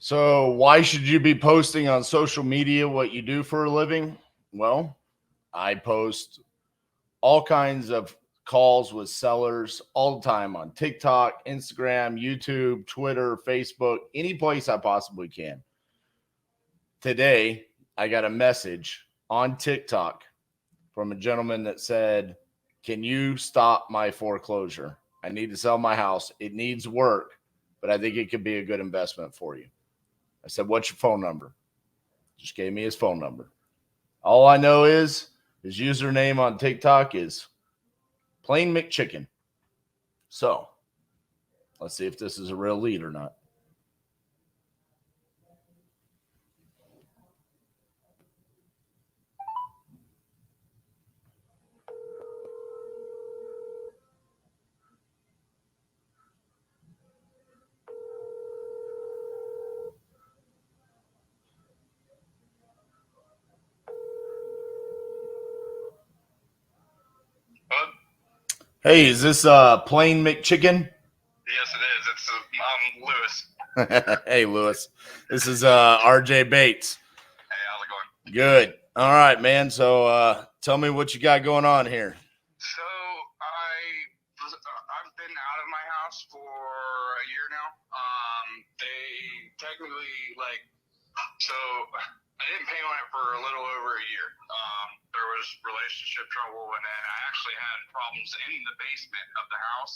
So, why should you be posting on social media what you do for a living? Well, I post all kinds of calls with sellers all the time on TikTok, Instagram, YouTube, Twitter, Facebook, any place I possibly can. Today, I got a message on TikTok from a gentleman that said, "Can you stop my foreclosure? I need to sell my house. It needs work, but I think it could be a good investment for you." I said, "What's your phone number?" Just gave me his phone number. All I know is his username on TikTok is Plain McChicken. So let's see if this is a real lead or not. Hey, is this Plain McChicken? Yes, it is. It's Lewis. Hey, Lewis. This is RJ Bates. Hey, how's it going? Good. All right, man. So tell me what you got going on here. So I've been out of my house for a year now. They technically I didn't pay on it for a little over a year. There was relationship trouble, and then I actually had problems in the basement of the house.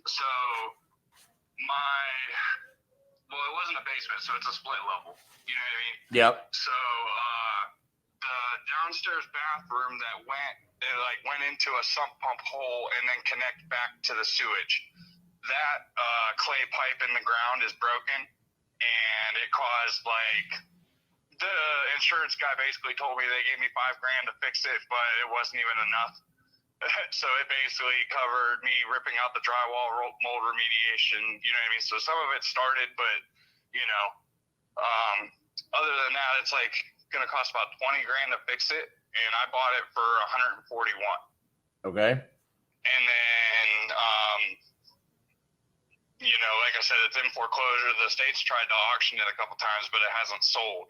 So it wasn't a basement, so it's a split level. You know what I mean? Yep. So the downstairs bathroom that went into a sump pump hole and then connect back to the sewage. That clay pipe in the ground is broken, and it caused the insurance guy basically told me they gave me $5,000 to fix it, but it wasn't even enough. So it basically covered me ripping out the drywall, mold remediation, you know what I mean? So some of it started, but, other than that, it's going to cost about $20,000 to fix it, and I bought it for $141,000. Okay. And then, like I said, it's in foreclosure. The state's tried to auction it a couple times, but it hasn't sold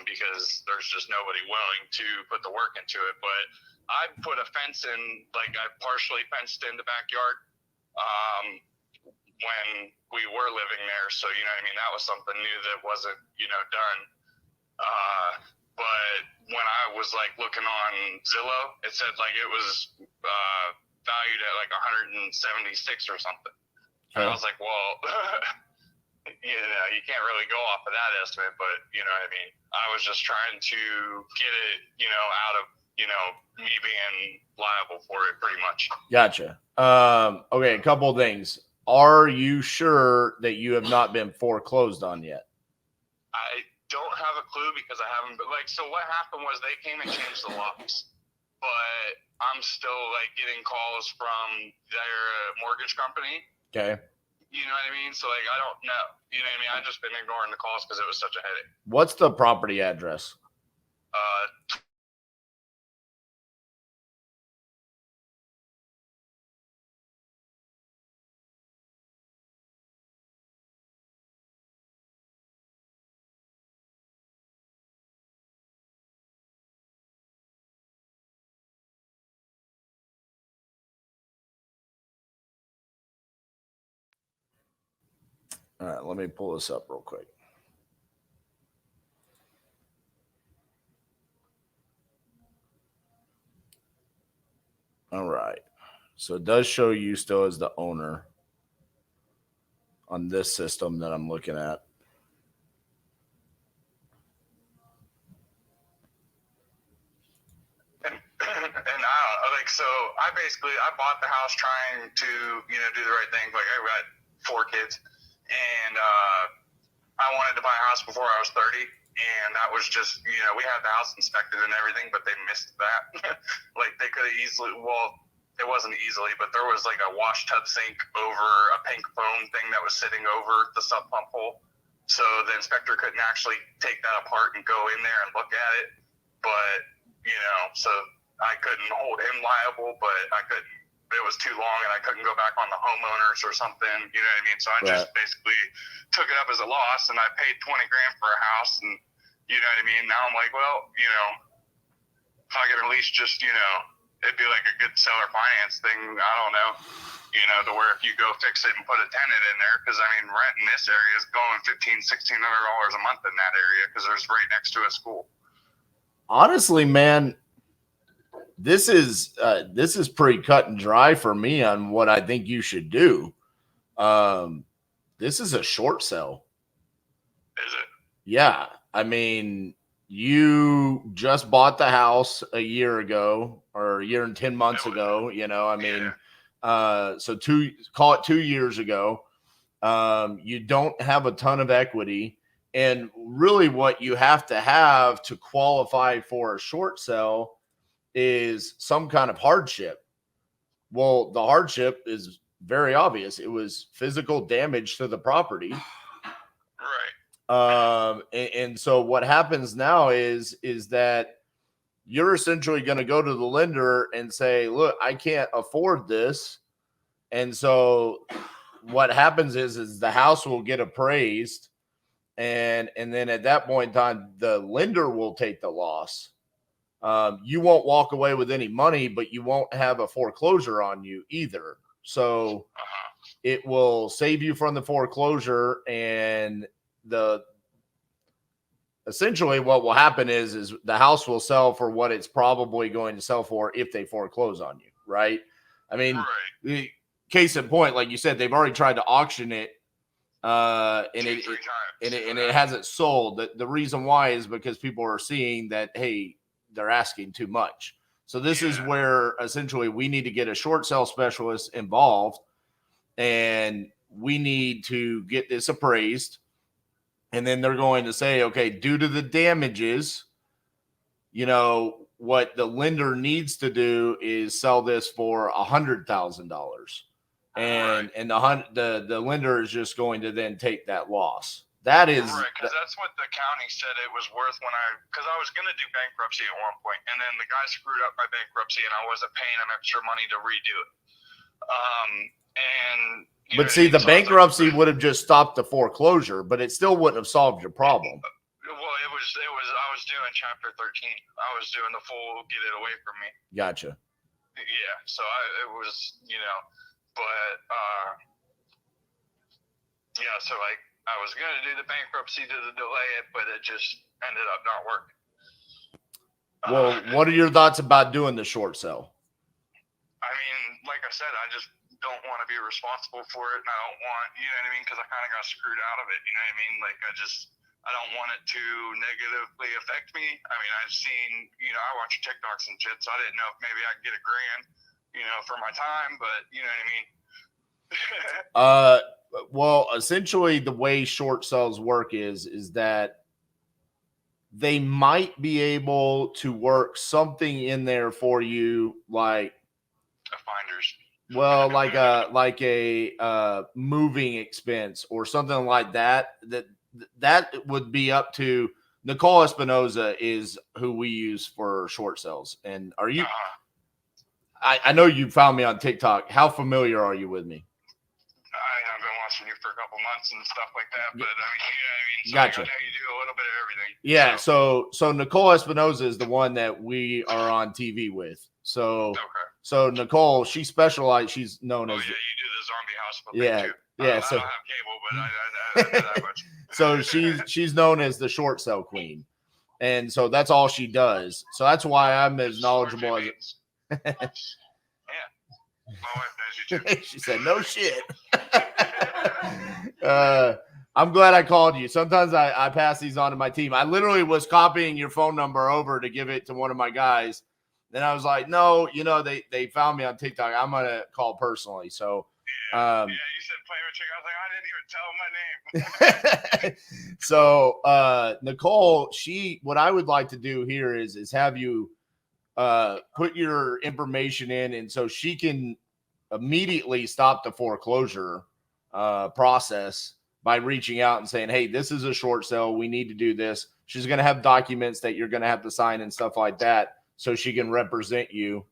because there's just nobody willing to put the work into it. But I put a fence in, I partially fenced in the backyard when we were living there. So, you know what I mean? That was something new that wasn't, done. But when I was looking on Zillow, it said it was valued at 176 or something. And I was like, well, you can't really go off of that estimate, but you know what I mean? I was just trying to get it, out of, me being liable for it pretty much. Gotcha. Okay, a couple of things. Are you sure that you have not been foreclosed on yet? I don't have a clue because I haven't, but so what happened was they came and changed the locks, but I'm still getting calls from their mortgage company. Okay. You know what I mean? So I don't know. You know what I mean? I've just been ignoring the calls because it was such a headache. What's the property address? All right, let me pull this up real quick. All right. So it does show you still as the owner on this system that I'm looking at. And I don't know, so I bought the house trying to, do the right thing. I've got 4 kids, and I wanted to buy a house before I was 30. And that was just, we had the house inspected and everything, but they missed that. They could have easily, it wasn't easily, but there was a wash tub sink over a pink foam thing that was sitting over the sub pump hole. So the inspector couldn't actually take that apart and go in there and look at it. But, so I couldn't hold him liable, but I couldn't it was too long and I couldn't go back on the homeowners or something. You know what I mean? So I just basically took it up as a loss, and I paid $20,000 for a house, and you know what I mean? Now I'm like, well, you know, if I could at least just, you know, it'd be like a good seller finance thing. I don't know, you know, to where if you go fix it and put a tenant in there, because I mean, rent in this area is going $1,500–$1,600 a month in that area because there's right next to a school. Honestly, man, this is pretty cut and dry for me on what I think you should do. This is a short sell. Is it? Yeah. I mean, you just bought the house a year ago or a year and 10 months ago, you know, I mean, so call it 2 years ago. You don't have a ton of equity, and really what you have to qualify for a short sell is some kind of hardship. Well, the hardship is very obvious. It was physical damage to the property. Right. And so what happens now is that you're essentially going to go to the lender and say, look, I can't afford this. And so what happens is the house will get appraised. And then at that point in time, the lender will take the loss. You won't walk away with any money, but you won't have a foreclosure on you either. So it will save you from the foreclosure, and essentially what will happen is the house will sell for what it's probably going to sell for if they foreclose on you, right? I mean, case in point, like you said, they've already tried to auction it, and it hasn't sold. The reason why is because people are seeing that, hey, they're asking too much. So this is where essentially we need to get a short sale specialist involved, and we need to get this appraised. And then they're going to say, okay, due to the damages, you know, what the lender needs to do is sell this for $100,000. And the lender is just going to then take that loss. That is right, because that's what the county said it was worth because I was going to do bankruptcy at one point, and then the guy screwed up my bankruptcy, and I wasn't paying him extra money to redo it. But see, the bankruptcy would have just stopped the foreclosure, but it still wouldn't have solved your problem. Well, it was. I was doing Chapter 13. I was doing the full get it away from me. Gotcha. Yeah, so it was, you know, but yeah, so like I was gonna do the bankruptcy to delay it, but it just ended up not working. Well, what are your thoughts about doing the short sale? I mean, like I said, I just don't want to be responsible for it, and I don't want, you know what I mean, because I kind of got screwed out of it, you know what I mean? Like, I don't want it to negatively affect me. I mean, I've seen, you know, I watch TikToks and shit, so I didn't know if maybe I could get $1,000, you know, for my time, but you know what I mean? Well, essentially the way short sales work is that they might be able to work something in there for you, like a finder's. Well, like a moving expense or something like that. That would be up to Nicole Espinoza is who we use for short sales. And are you? I know you found me on TikTok. How familiar are you with me? I have been watching you for a couple months and stuff like that, but I mean, you know what I mean? So gotcha. I know you do a little bit of everything. Yeah. So Nicole Espinoza is the one that we are on TV with. So. Okay. So Nicole, she specializes. She's known as. Yeah, you do the zombie hospital. Yeah, thing too. Yeah. I don't have cable, but I know that much. So she's known as the short sale queen, and so that's all she does. So that's why I'm as knowledgeable as. Yeah, my wife knows you too. She said, "No shit." I'm glad I called you. Sometimes I pass these on to my team. I literally was copying your phone number over to give it to one of my guys. Then I was like, no, you know, they found me on TikTok. I'm going to call personally. So, yeah, you said play with chick. I was like, I didn't even tell my name. So, Nicole, what I would like to do here is have you put your information in. And so she can immediately stop the foreclosure process by reaching out and saying, hey, this is a short sale. We need to do this. She's going to have documents that you're going to have to sign and stuff like that. So she can represent you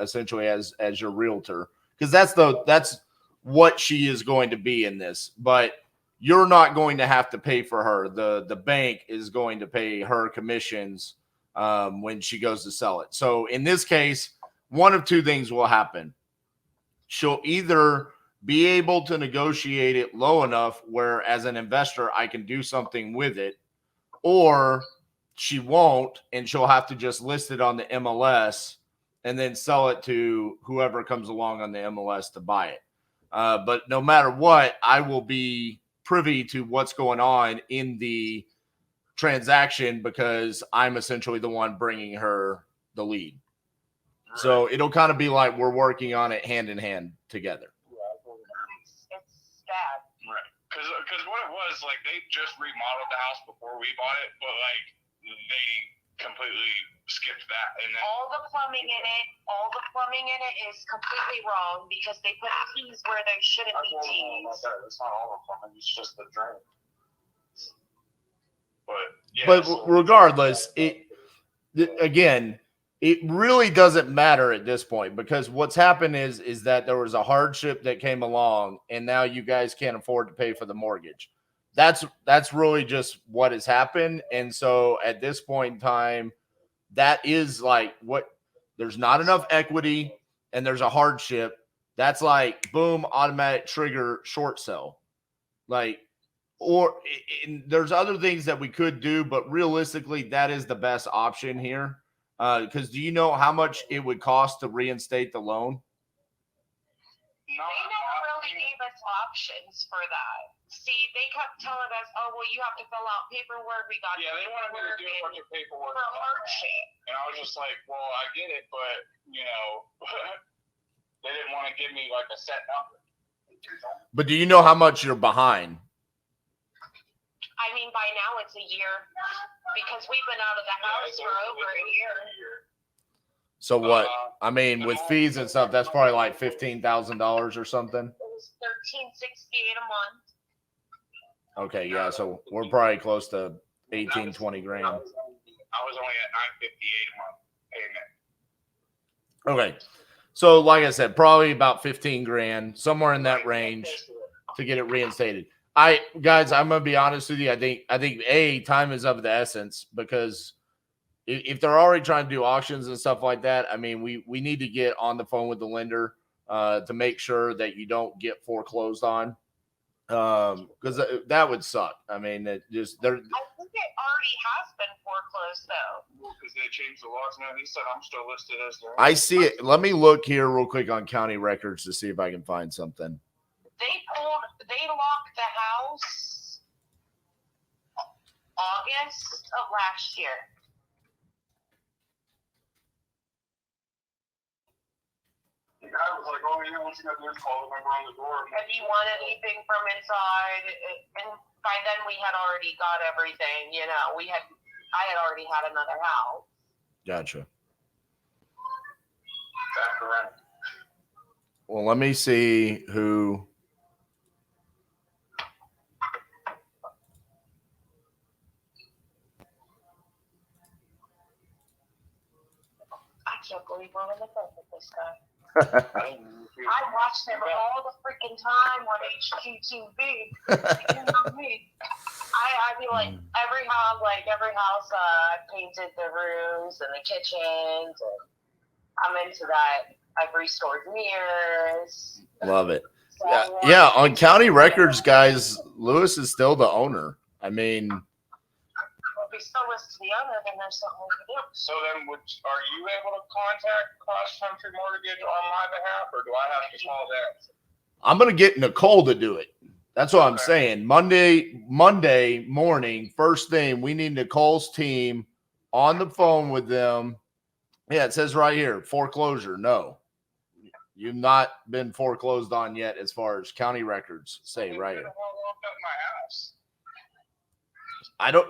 essentially as your realtor. because that's what she is going to be in this. But you're not going to have to pay for her. The bank is going to pay her commissions when she goes to sell it. So in this case, one of two things will happen. She'll either be able to negotiate it low enough where, as an investor, I can do something with it, or she won't, and she'll have to just list it on the MLS and then sell it to whoever comes along on the MLS to buy it. But no matter what, I will be privy to what's going on in the transaction because I'm essentially the one bringing her the lead. Right. So it'll kind of be like we're working on it hand in hand together. It's sad. Right. Because what it was, like, they just remodeled the house before we bought it, but, like, they completely skipped that. And then all the plumbing in it is completely wrong because they put keys where there shouldn't be keys. It's not all the plumbing, it's just the drain. But regardless, again, it really doesn't matter at this point because what's happened is that there was a hardship that came along and now you guys can't afford to pay for the mortgage. That's really just what has happened. And so at this point in time, that is like what there's not enough equity and there's a hardship. That's like boom, automatic trigger short sell. Like, or there's other things that we could do, but realistically, that is the best option here. Because do you know how much it would cost to reinstate the loan? They never really gave us options for that. See, they kept telling us, "Oh, well, you have to fill out paperwork." We got they wanted me to do a bunch of paperwork for hardship, and I was just like, "Well, I get it, but they didn't want to give me like a set number." But do you know how much you're behind? I mean, by now it's a year because we've been out of the house for over a year. So what? I mean, with fees and stuff, that's probably like $15,000 or something. It was $1,368 a month. Okay, yeah. So we're probably close to 18, 20 grand. I was only at $958 a month payment. Okay. So like I said, probably about 15 grand, somewhere in that range to get it reinstated. Guys, I'm gonna be honest with you. I think time is of the essence because if they're already trying to do auctions and stuff like that, I mean, we need to get on the phone with the lender to make sure that you don't get foreclosed on. Because that would suck. I mean, I think it already has been foreclosed though. Because they changed the laws now. He said I'm still listed as the. I see it. Let me look here real quick on county records to see if I can find something. They locked the house August of last year. The guy was like, "Oh yeah, what you gotta do is call the number on the door." If you want anything from inside, and by then we had already got everything. I had already had another house. Gotcha. That's correct. Well, let me see who. I can't believe we're on the phone with this guy. I watched him all the freaking time on HGTV. You know me. I mean, like every house, I painted the rooms and the kitchens, and I'm into that. I've restored mirrors. Love it. Yeah. On county records, guys, Lewis is still the owner. I mean. If we still list to the owner, then there's something we can do. So then, are you able to contact Cross Country Mortgage on my behalf, or do I have to call them? I'm gonna get Nicole to do it. That's what I'm saying. Monday morning, first thing, we need Nicole's team on the phone with them. Yeah, it says right here, foreclosure. No, you've not been foreclosed on yet, as far as county records say right here. I don't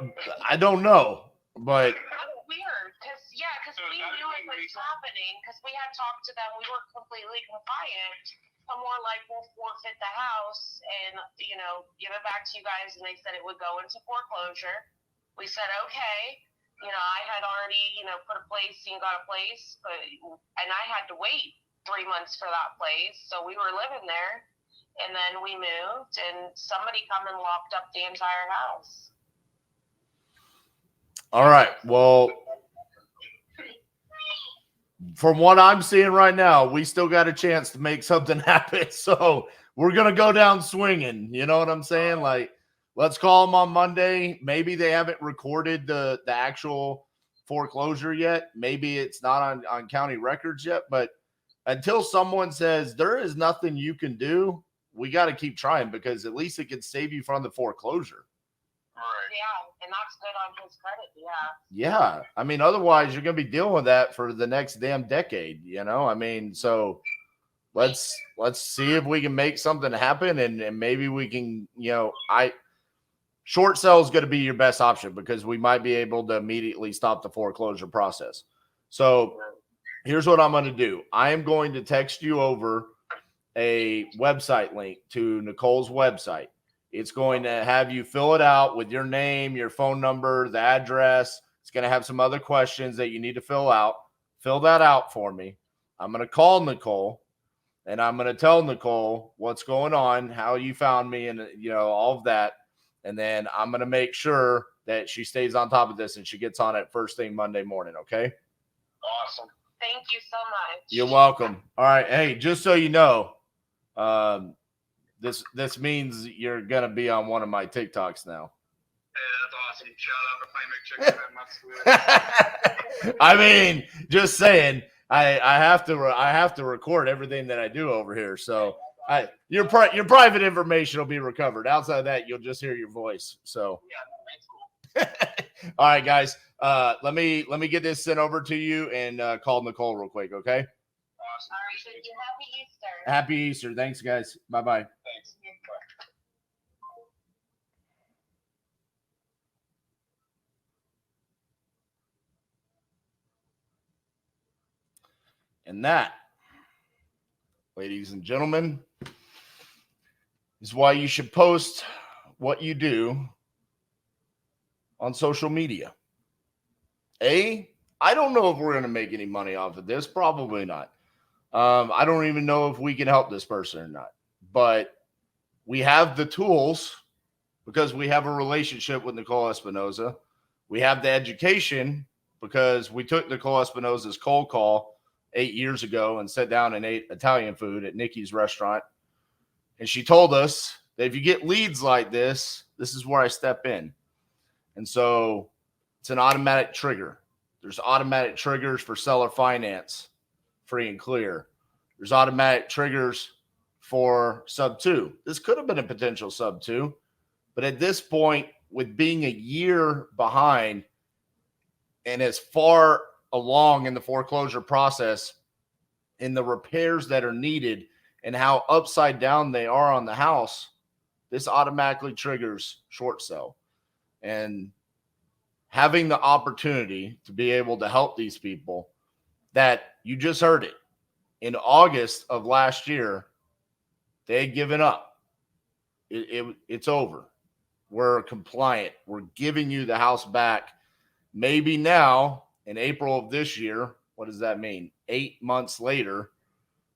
know, but that's weird because we knew it was happening because we had talked to them. We were completely compliant. I'm more like, we'll forfeit the house and give it back to you guys. And they said it would go into foreclosure. We said okay. I had already got a place, and I had to wait 3 months for that place. So we were living there, and then we moved, and somebody come and locked up the entire house. All right. Well, from what I'm seeing right now, we still got a chance to make something happen. So we're going to go down swinging. You know what I'm saying? Like, let's call them on Monday. Maybe they haven't recorded the actual foreclosure yet. Maybe it's not on county records yet. But until someone says there is nothing you can do, we got to keep trying, because at least it could save you from the foreclosure. Right. Yeah, and that's good on his credit. Yeah. Yeah. I mean, otherwise you're going to be dealing with that for the next damn decade, you know? I mean, so let's see if we can make something happen, and maybe we can, you know, short sell is going to be your best option, because we might be able to immediately stop the foreclosure process. So here's what I'm going to do. I am going to text you over a website link to Nicole's website. It's going to have you fill it out with your name, your phone number, the address. It's going to have some other questions that you need to fill out. Fill that out for me. I'm going to call Nicole, and I'm going to tell Nicole what's going on, how you found me, and, you know, all of that. And then I'm going to make sure that she stays on top of this and she gets on it first thing Monday morning. Okay. Awesome. Thank you so much. You're welcome. All right. Hey, just so you know, this means you're going to be on one of my TikToks now. Hey, that's awesome. Shout out to Flame McChicken. I mean, just saying, I have to record everything that I do over here. So your private information will be recovered. Outside of that, you'll just hear your voice. So Yeah, that's cool. all right, guys. Let me get this sent over to you, and call Nicole real quick. Okay. Awesome. All right, thank you. Happy Easter. Happy Easter. Thanks, guys. Bye-bye. Thanks. Bye. And that, ladies and gentlemen, is why you should post what you do on social media. I don't know if we're going to make any money off of this. Probably not. I don't even know if we can help this person or not. But we have the tools, because we have a relationship with Nicole Espinoza. We have the education, because we took Nicole Espinoza's cold call 8 years ago and sat down and ate Italian food at Nikki's restaurant. And she told us that if you get leads like this, this is where I step in. And so it's an automatic trigger. There's automatic triggers for seller finance, free and clear. There's automatic triggers for sub 2. This could have been a potential sub 2, but at this point, with being a year behind and as far along in the foreclosure process, in the repairs that are needed and how upside down they are on the house, this automatically triggers short sell. And having the opportunity to be able to help these people, that you just heard it, in August of last year, they had given up. It's over. We're compliant. We're giving you the house back. Maybe now, in April of this year, what does that mean? 8 months later,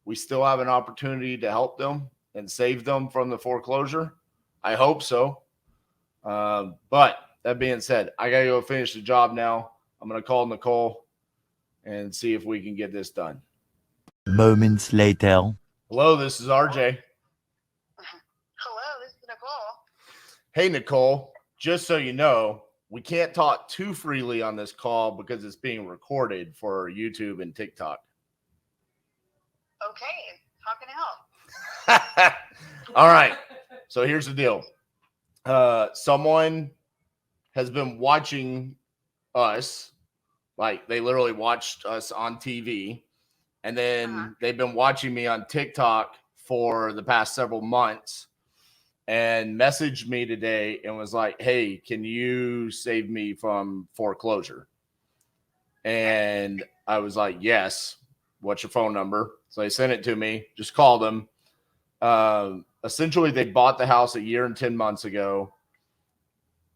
we still have an opportunity to help them and save them from the foreclosure. I hope so. But that being said, I got to go finish the job now. I'm going to call Nicole and see if we can get this done. Moments later. Hello, this is RJ. Hello, this is Nicole. Hey, Nicole, just so you know, we can't talk too freely on this call because it's being recorded for YouTube and TikTok. Okay, how can I help? All right. So here's the deal. Someone has been watching us, like they literally watched us on TV, and then they've been watching me on TikTok for the past several months, and messaged me today and was like, hey, can you save me from foreclosure? And I was like, yes. What's your phone number? So they sent it to me, just called them. Essentially, they bought the house a year and 10 months ago.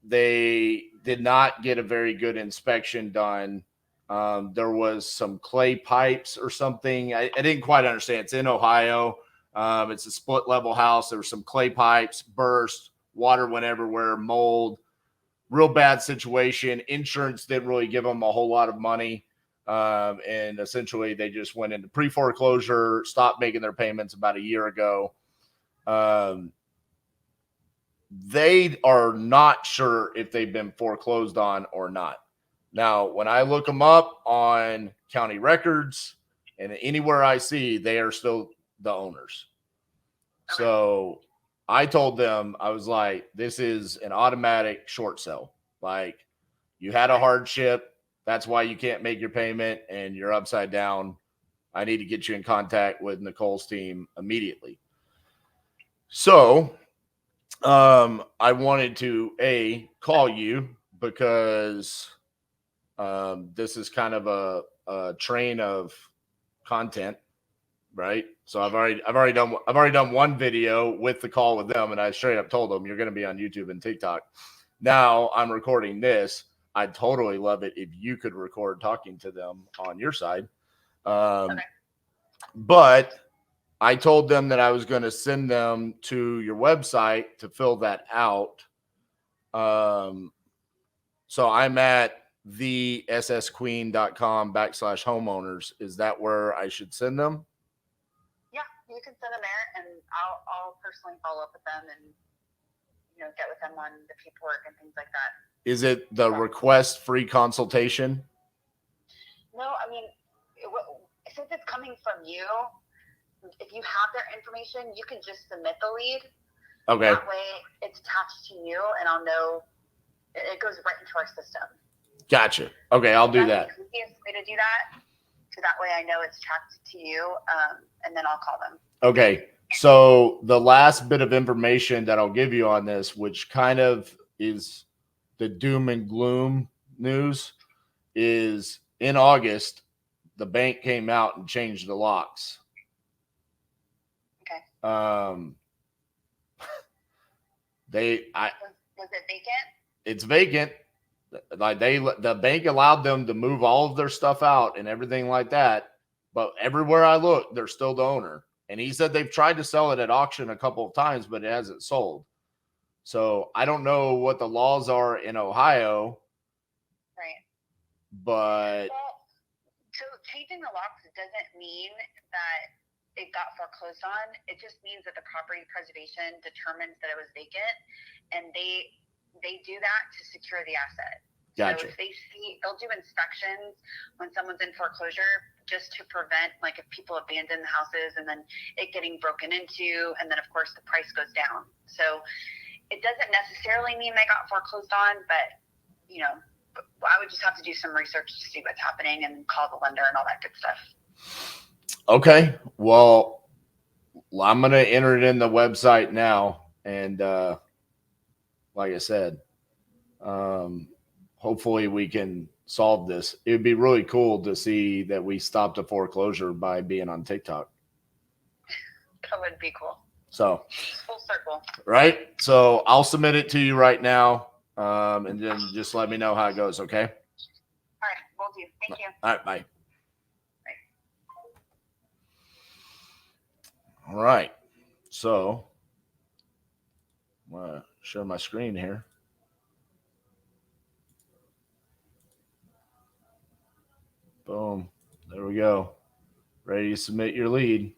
They did not get a very good inspection done There was some clay pipes or something. I didn't quite understand. It's in Ohio. It's a split level house. There were some clay pipes burst, water went everywhere, mold, real bad situation. Insurance didn't really give them a whole lot of money. And essentially they just went into pre-foreclosure, stopped making their payments about a year ago. They are not sure if they've been foreclosed on or not. Now, when I look them up on county records and anywhere I see, they are still the owners. So I told them, I was like, this is an automatic short sale. Like, you had a hardship. That's why you can't make your payment and you're upside down. I need to get you in contact with Nicole's team immediately. So I wanted to call you because this is kind of a train of content, right? So I've already done one video with the call with them, and I straight up told them you're going to be on YouTube and TikTok. Now I'm recording this. I'd totally love it if you could record talking to them on your side. Okay. But I told them that I was going to send them to your website to fill that out. So I'm at theSSQueen.com/homeowners. Is that where I should send them? Yeah, you can send them there, and I'll personally follow up with them and get with them on the paperwork and things like that. Is it the request free consultation? No, I mean, since it's coming from you, if you have their information, you can just submit the lead. Okay. That way it's attached to you, and I'll know it goes right into our system. Gotcha. Okay, I'll do that. That's the easiest way to do that. So that way I know it's tracked to you, and then I'll call them. Okay. So the last bit of information that I'll give you on this, which kind of is the doom and gloom news, is in August, the bank came out and changed the locks. Okay. Was it vacant? It's vacant. Like the bank allowed them to move all of their stuff out and everything like that. But everywhere I look, they're still the owner. And he said they've tried to sell it at auction a couple of times, but it hasn't sold. So I don't know what the laws are in Ohio. Right. But so changing the locks doesn't mean that it got foreclosed on. It just means that the property preservation determines that it was vacant, and they do that to secure the asset. Gotcha. So if they see, they'll do inspections when someone's in foreclosure just to prevent, like, if people abandon the houses and then it getting broken into, and then of course the price goes down. So it doesn't necessarily mean they got foreclosed on, but I would just have to do some research to see what's happening and call the lender and all that good stuff. Okay. Well, I'm going to enter it in the website now. And like I said, hopefully we can solve this. It would be really cool to see that we stopped a foreclosure by being on TikTok. That would be cool. So full circle. Right. So I'll submit it to you right now. And then just let me know how it goes. Okay. All right. Will do. Thank you. All right. Bye. All right. So I'm going to share my screen here. Boom. There we go. Ready to submit your lead.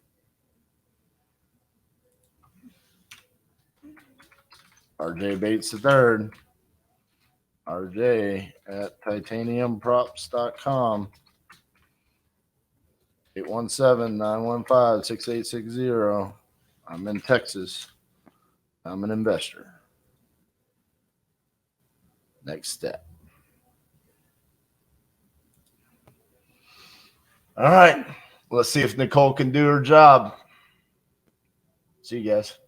RJ Bates III. RJ at titaniumprops.com. 817-915-6860. I'm in Texas. I'm an investor. Next step. All right. Let's see if Nicole can do her job. See you guys.